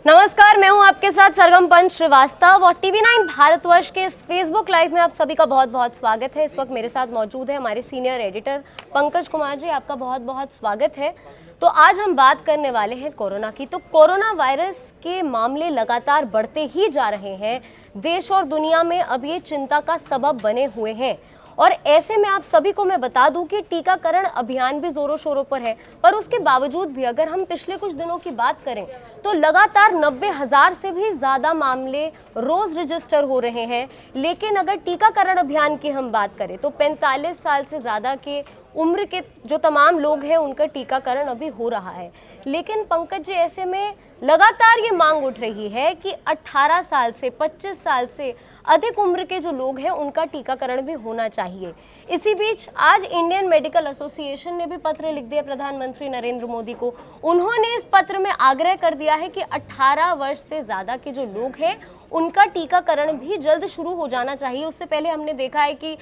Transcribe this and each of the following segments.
नमस्कार, मैं हूं आपके साथ सरगम पंच श्रीवास्तव और टीवी9 भारतवर्ष के इस फेसबुक लाइव में आप सभी का बहुत बहुत स्वागत है। इस वक्त मेरे साथ मौजूद है हमारे सीनियर एडिटर पंकज कुमार जी, आपका बहुत बहुत स्वागत है। तो आज हम बात करने वाले हैं कोरोना की। तो कोरोना वायरस के मामले लगातार बढ़ते ही जा रहे हैं। देश और दुनिया में अब ये चिंता का सबब बने हुए हैं और ऐसे में आप सभी को मैं बता दूं कि टीकाकरण अभियान भी जोरों शोरों पर है, पर उसके बावजूद भी अगर हम पिछले कुछ दिनों की बात करें तो लगातार 90,000 से भी ज़्यादा मामले रोज रजिस्टर हो रहे हैं। लेकिन अगर टीकाकरण अभियान की हम बात करें तो 45 साल से ज़्यादा के उम्र के जो तमाम लोग हैं उनका टीकाकरण अभी हो रहा है। लेकिन पंकज जी, ऐसे में लगातार ये मांग उठ रही है कि 18 साल से 25 साल से अधिक उम्र के जो लोग हैं उनका टीकाकरण भी होना चाहिए। इसी बीच आज इंडियन मेडिकल एसोसिएशन ने भी पत्र लिख दिया प्रधानमंत्री नरेंद्र मोदी को। उन्होंने इस पत्र में आग्रह कर दिया है कि 18 वर्ष से ज़्यादा के जो लोग हैं उनका टीकाकरण भी जल्द शुरू हो जाना चाहिए। उससे पहले हमने देखा है कि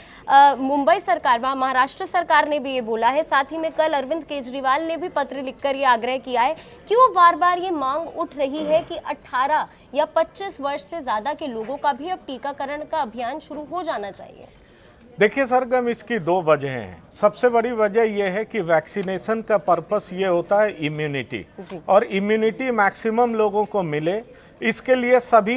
मुंबई सरकार, महाराष्ट्र सरकार ने भी ये बोला है। साथ ही में कल अरविंद केजरीवाल ने भी पत्र लिखकर ये आग्रह किया है। क्यों बार बार ये मांग उठ रही है कि 18 या 25 वर्ष से ज़्यादा के लोगों का भी अब टीकाकरण का अभियान शुरू हो जाना चाहिए? देखिए सरगम, इसकी दो वजह हैं। सबसे बड़ी वजह यह है कि वैक्सीनेशन का पर्पस ये होता है इम्यूनिटी, और इम्यूनिटी मैक्सिमम लोगों को मिले, इसके लिए सभी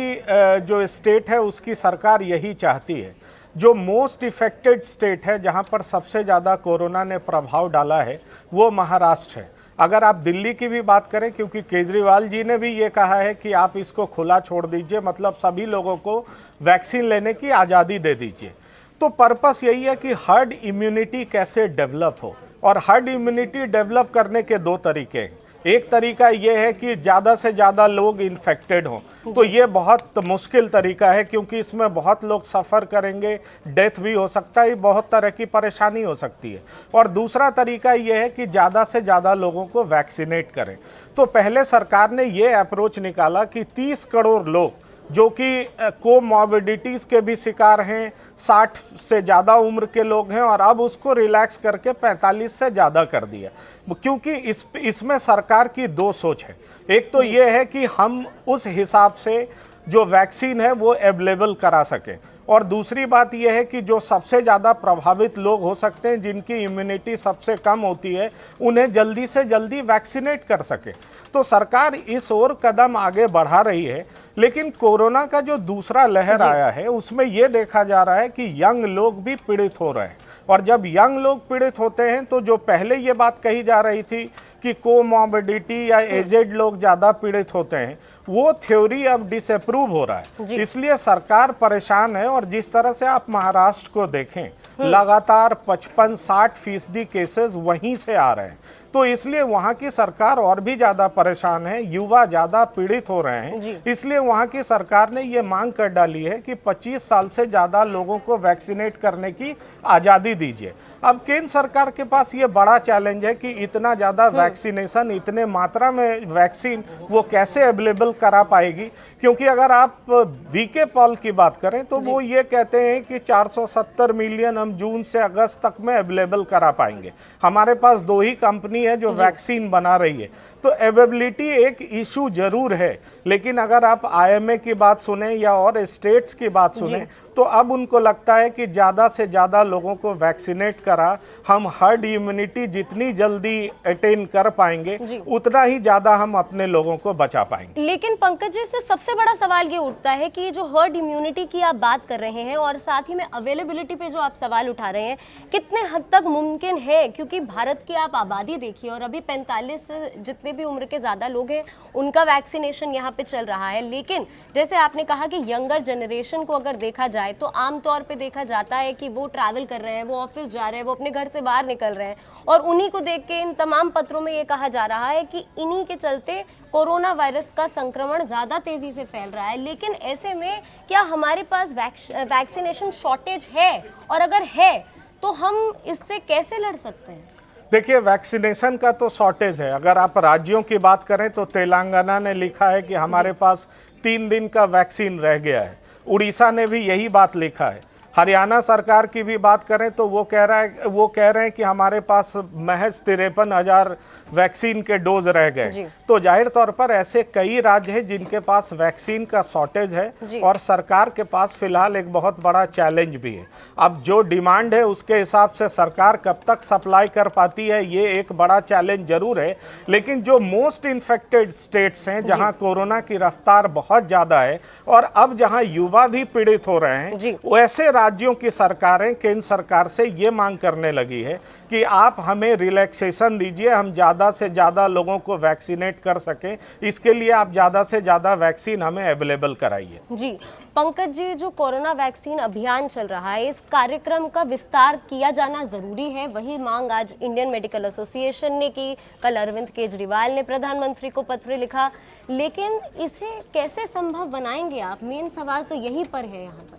जो स्टेट है उसकी सरकार यही चाहती है। जो मोस्ट इफेक्टेड स्टेट है, जहां पर सबसे ज़्यादा कोरोना ने प्रभाव डाला है, वो महाराष्ट्र है। अगर आप दिल्ली की भी बात करें, क्योंकि केजरीवाल जी ने भी ये कहा है कि आप इसको खुला छोड़ दीजिए, मतलब सभी लोगों को वैक्सीन लेने की आज़ादी दे दीजिए। तो पर्पस यही है कि हर्ड इम्यूनिटी कैसे डेवलप हो, और हर्ड इम्यूनिटी डेवलप करने के दो तरीके हैं। एक तरीका ये है कि ज़्यादा से ज़्यादा लोग इन्फेक्टेड हों, तो ये बहुत मुश्किल तरीका है क्योंकि इसमें बहुत लोग सफ़र करेंगे, डेथ भी हो सकता है, बहुत तरह की परेशानी हो सकती है। और दूसरा तरीका ये है कि ज़्यादा से ज़्यादा लोगों को वैक्सीनेट करें। तो पहले सरकार ने ये अप्रोच निकाला कि 30 करोड़ लोग जो कि कोमॉर्बिडिटीज़ के भी शिकार हैं, 60 से ज़्यादा उम्र के लोग हैं, और अब उसको रिलैक्स करके 45 से ज़्यादा कर दिया। क्योंकि इसमें सरकार की दो सोच है। एक तो ये है कि हम उस हिसाब से जो वैक्सीन है वो अवेलेबल करा सकें, और दूसरी बात यह है कि जो सबसे ज़्यादा प्रभावित लोग हो सकते हैं, जिनकी इम्यूनिटी सबसे कम होती है, उन्हें जल्दी से जल्दी वैक्सीनेट कर सके। तो सरकार इस ओर कदम आगे बढ़ा रही है। लेकिन कोरोना का जो दूसरा लहर आया है उसमें यह देखा जा रहा है कि यंग लोग भी पीड़ित हो रहे हैं, और जब यंग लोग पीड़ित होते हैं तो जो पहले ये बात कही जा रही थी कि कोमॉर्बिडिटी या एजेड लोग ज़्यादा पीड़ित होते हैं, वो थ्योरी अब डिसअप्रूव हो रहा है। इसलिए सरकार परेशान है। और जिस तरह से आप महाराष्ट्र को देखें, लगातार 55-60% केसेस वहीं से आ रहे हैं, तो इसलिए वहाँ की सरकार और भी ज़्यादा परेशान है। युवा ज़्यादा पीड़ित हो रहे हैं, इसलिए वहाँ की सरकार ने ये मांग कर डाली है कि 25 साल से ज़्यादा लोगों को वैक्सीनेट करने की आज़ादी दीजिए। अब केंद्र सरकार के पास ये बड़ा चैलेंज है कि इतना ज़्यादा वैक्सीनेशन, इतने मात्रा में वैक्सीन वो कैसे अवेलेबल करा पाएगी। क्योंकि अगर आप वीके पॉल की बात करें तो वो ये कहते हैं कि 470 मिलियन हम जून से अगस्त तक में अवेलेबल करा पाएंगे। हमारे पास दो ही कंपनी है जो वैक्सीन बना रही है, तो अवेलेबिलिटी एक इशू जरूर है। लेकिन अगर आप आईएमए की बात सुने या और स्टेट्स की बात सुने, तो अब उनको लगता है कि ज़्यादा से ज़्यादा लोगों को वैक्सीनेट करा, हम हर्ड इम्यूनिटी जितनी जल्दी अटेन कर पाएंगे, उतना ही ज़्यादा हम अपने लोगों को बचा पाएंगे। लेकिन पंकज जी, इसमें सबसे बड़ा सवाल ये उठता है कि जो हर्ड इम्यूनिटी की आप बात कर रहे हैं और साथ ही में अवेलेबिलिटी पे जो आप सवाल उठा रहे हैं, कितने हद तक मुमकिन है? क्योंकि भारत की आप आबादी देखिए, और अभी 45 से जितने भी उम्र के ज़्यादा लोग हैं उनका वैक्सीनेशन यहाँ पे चल रहा है। लेकिन जैसे आपने कहा कि यंगर जनरेशन को अगर देखा जाए तो आमतौर पे देखा जाता है कि वो ट्रैवल कर रहे हैं, वो ऑफिस जा रहे हैं, वो अपने घर से बाहर निकल रहे हैं, और उन्हीं को देख के इन तमाम पत्रों में ये कहा जा रहा है कि इन्हीं के चलते कोरोना वायरस का संक्रमण ज़्यादा तेज़ी से फैल रहा है। लेकिन ऐसे में क्या हमारे पास वैक्सीनेशन शॉर्टेज है, और अगर है तो हम इससे कैसे लड़ सकते हैं? देखिए, वैक्सीनेशन का तो शॉर्टेज है। अगर आप राज्यों की बात करें तो तेलंगाना ने लिखा है कि हमारे पास 3 दिन का वैक्सीन रह गया है। उड़ीसा ने भी यही बात लिखा है। हरियाणा सरकार की भी बात करें तो वो कह रहे हैं कि हमारे पास महज 53,000 वैक्सीन के डोज रह गए। जी। तो जाहिर तौर पर ऐसे कई राज्य हैं जिनके पास वैक्सीन का शॉर्टेज है और सरकार के पास फिलहाल एक बहुत बड़ा चैलेंज भी है। अब जो डिमांड है उसके हिसाब से सरकार कब तक सप्लाई कर पाती है, ये एक बड़ा चैलेंज जरूर है। लेकिन जो मोस्ट इन्फेक्टेड स्टेट्स हैं, जहां कोरोना की रफ्तार बहुत ज़्यादा है और अब जहां युवा भी पीड़ित हो रहे हैं, वैसे राज्यों की सरकारें केंद्र सरकार से ये मांग करने लगी है कि आप हमें रिलैक्सेशन दीजिए, हम ज़्यादा से ज़्यादा लोगों को वैक्सीनेट कर सकें। इसके लिए आप ज़्यादा से ज़्यादा वैक्सीन हमें अवेलेबल कराइए। जी पंकज जी, जो कोरोना वैक्सीन अभियान चल रहा है, इस कार्यक्रम का विस्तार किया जाना जरूरी है। वही मांग आज इंडियन मेडिकल एसोसिएशन ने की, कल अरविंद केजरीवाल ने प्रधानमंत्री को पत्र लिखा, लेकिन इसे कैसे संभव बनाएंगे आप? मेन सवाल तो यही पर है यहाँ पर।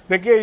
देखिए,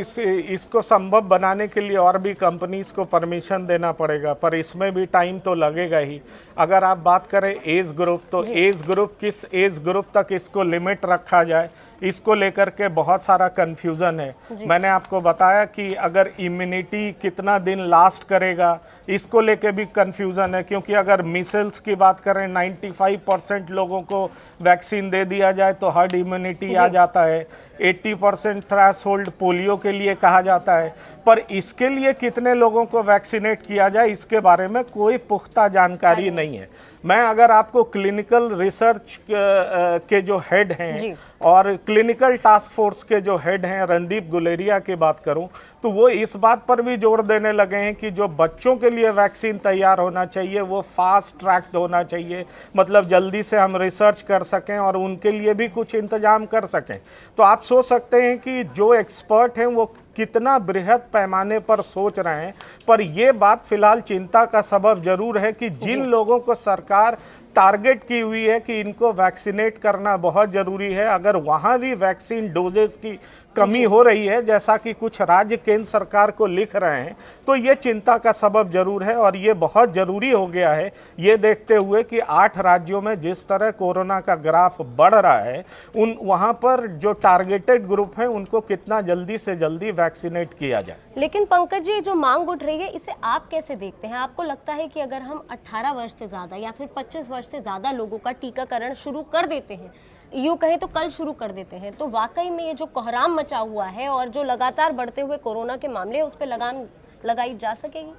इसको संभव बनाने के लिए और भी कंपनीज को परमिशन देना पड़ेगा, पर इसमें भी टाइम तो लगेगा ही। अगर आप बात करें एज ग्रुप, तो एज ग्रुप, किस एज ग्रुप तक इसको लिमिट रखा जाए, इसको लेकर के बहुत सारा कंफ्यूजन है। मैंने आपको बताया कि अगर इम्यूनिटी कितना दिन लास्ट करेगा, इसको लेके भी कंफ्यूजन है, क्योंकि अगर मिसल्स की बात करें 95% लोगों को वैक्सीन दे दिया जाए तो हर्ड इम्यूनिटी आ जाता है। 80% थ्रेशोल्ड पोलियो के लिए कहा जाता है, पर इसके लिए कितने लोगों को वैक्सीनेट किया जाए, इसके बारे में कोई पुख्ता जानकारी नहीं है। मैं अगर आपको क्लिनिकल रिसर्च के जो हेड हैं और क्लिनिकल टास्क फोर्स के जो हेड हैं रणदीप गुलेरिया की बात करूं, तो वो इस बात पर भी जोर देने लगे हैं कि जो बच्चों के लिए वैक्सीन तैयार होना चाहिए वो फास्ट ट्रैक्ड होना चाहिए, मतलब जल्दी से हम रिसर्च कर सकें और उनके लिए भी कुछ इंतजाम कर सकें। तो आप सोच सकते हैं कि जो एक्सपर्ट हैं वो कितना बृहद पैमाने पर सोच रहे हैं, पर ये बात फिलहाल चिंता का सबब जरूर है कि जिन लोगों को सरकार टारगेट की हुई है कि इनको वैक्सीनेट करना बहुत ज़रूरी है, अगर वहाँ भी वैक्सीन डोजेस की कमी हो रही है, जैसा कि कुछ राज्य केंद्र सरकार को लिख रहे हैं, तो ये चिंता का सबब जरूर है। और ये बहुत ज़रूरी हो गया है, ये देखते हुए कि 8 राज्यों में जिस तरह कोरोना का ग्राफ बढ़ रहा है, वहाँ पर जो टारगेटेड ग्रुप हैं उनको कितना जल्दी से जल्दी वैक्सीनेट किया जाए। लेकिन पंकज जी, जो मांग उठ रही है, इसे आप कैसे देखते हैं? आपको लगता है कि अगर हम 18 वर्ष से ज़्यादा या फिर 25 वर्ष से ज़्यादा लोगों का टीकाकरण शुरू कर देते हैं, यूँ कहें तो कल शुरू कर देते हैं, तो वाकई में ये जो कोहराम मचा हुआ है और जो लगातार बढ़ते हुए कोरोना के मामले हैं, उस पर लगाम लगाई जा सकेगी?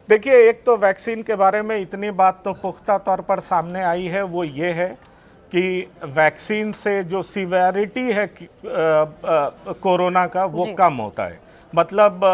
देखिए, एक तो वैक्सीन के बारे में इतनी बात तो पुख्ता तौर पर सामने आई है, वो ये है कि वैक्सीन से जो सीवेरिटी है कोरोना का, वो कम होता है। मतलब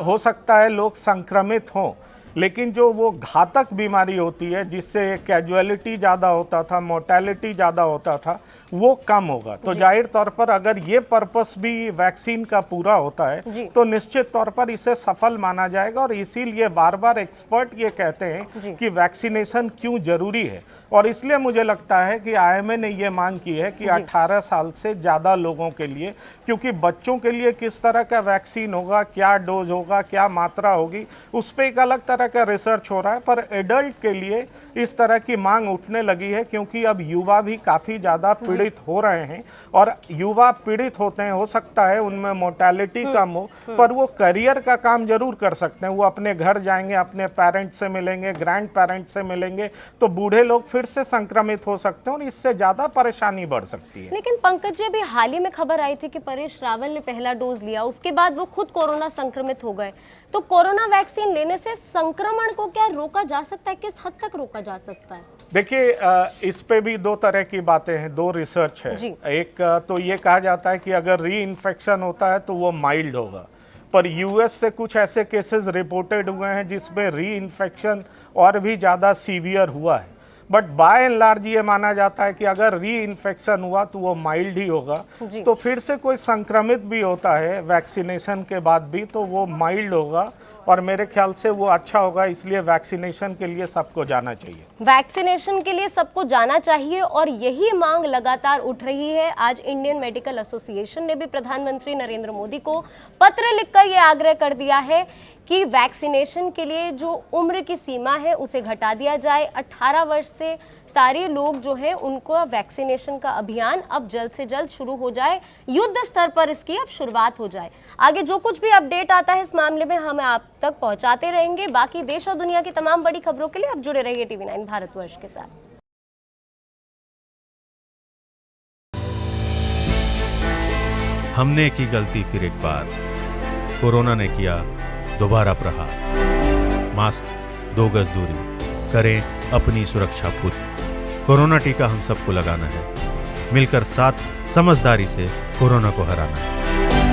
हो सकता है लोग संक्रमित हों, लेकिन जो वो घातक बीमारी होती है जिससे कैजुअलिटी ज़्यादा होता था, मोर्टेलिटी ज़्यादा होता था, वो कम होगा। तो जाहिर तौर पर अगर ये पर्पस भी वैक्सीन का पूरा होता है तो निश्चित तौर पर इसे सफल माना जाएगा। और इसीलिए बार बार एक्सपर्ट ये कहते हैं कि वैक्सीनेशन क्यों जरूरी है। और इसलिए मुझे लगता है कि आईएमए ने ये मांग की है कि 18 साल से ज़्यादा लोगों के लिए, क्योंकि बच्चों के लिए किस तरह का वैक्सीन होगा, क्या डोज होगा, क्या मात्रा होगी, उस पर एक अलग तरह का रिसर्च हो रहा है। पर एडल्ट के लिए इस तरह की मांग उठने लगी है, क्योंकि अब युवा भी काफ़ी ज़्यादा पीड़ित हो रहे हैं। और युवा पीड़ित होते हैं, हो सकता है उनमें मोर्टेलिटी कम हो, पर वो करियर का काम जरूर कर सकते हैं। वो अपने घर जाएंगे, अपने पेरेंट्स से मिलेंगे, ग्रैंड पेरेंट्स से मिलेंगे, तो बूढ़े लोग फिर से संक्रमित हो सकते हैं और इससे ज़्यादा परेशानी बढ़ सकती है। लेकिन पंकज जी, अभी हाल ही में खबर आई थी कि परेश रावल ने पहला डोज लिया, उसके बाद वो खुद कोरोना संक्रमित हो गए। तो कोरोना वैक्सीन लेने से संक्रमण को क्या रोका जा सकता है? किस हद तक रोका जा सकता है? देखिए, इस पे भी दो तरह की बातें हैं, दो रिसर्च है। एक तो ये कहा जाता है कि अगर री इन्फेक्शन होता है तो वो माइल्ड होगा, पर यूएस से कुछ ऐसे केसेस रिपोर्टेड हुए हैं जिसमें री इन्फेक्शन और भी ज़्यादा सीवियर हुआ है। बट बाय एंड लार्ज ये माना जाता है कि अगर री इन्फेक्शन हुआ तो वो माइल्ड ही होगा। तो फिर से कोई संक्रमित भी होता है वैक्सीनेशन के बाद भी, तो वो माइल्ड होगा और मेरे ख्याल से वो अच्छा होगा। इसलिए वैक्सीनेशन के लिए सबको जाना चाहिए। वैक्सीनेशन के लिए सबको जाना चाहिए और यही मांग लगातार उठ रही है। आज इंडियन मेडिकल एसोसिएशन ने भी प्रधानमंत्री नरेंद्र मोदी को पत्र लिखकर ये आग्रह कर दिया है कि वैक्सीनेशन के लिए जो उम्र की सीमा है उसे घटा दिया जाए। 18 वर्ष से सारे लोग जो है उनको वैक्सीनेशन का अभियान अब जल्द से जल्द शुरू हो जाए, युद्ध स्तर पर इसकी अब शुरुआत हो जाए। आगे जो कुछ भी अपडेट आता है इस मामले में हम आप तक पहुंचाते रहेंगे। बाकी देश और दुनिया की तमाम बड़ी खबरों के लिए आप जुड़े रहिए TV9 भारतवर्ष के साथ। हमने की गलती फिर एक बार, कोरोना ने किया दोबारा प्रहार। मास्क, 2 गज दूरी, करें अपनी सुरक्षा खुद। कोरोना टीका हम सबको लगाना है, मिलकर साथ समझदारी से कोरोना को हराना है।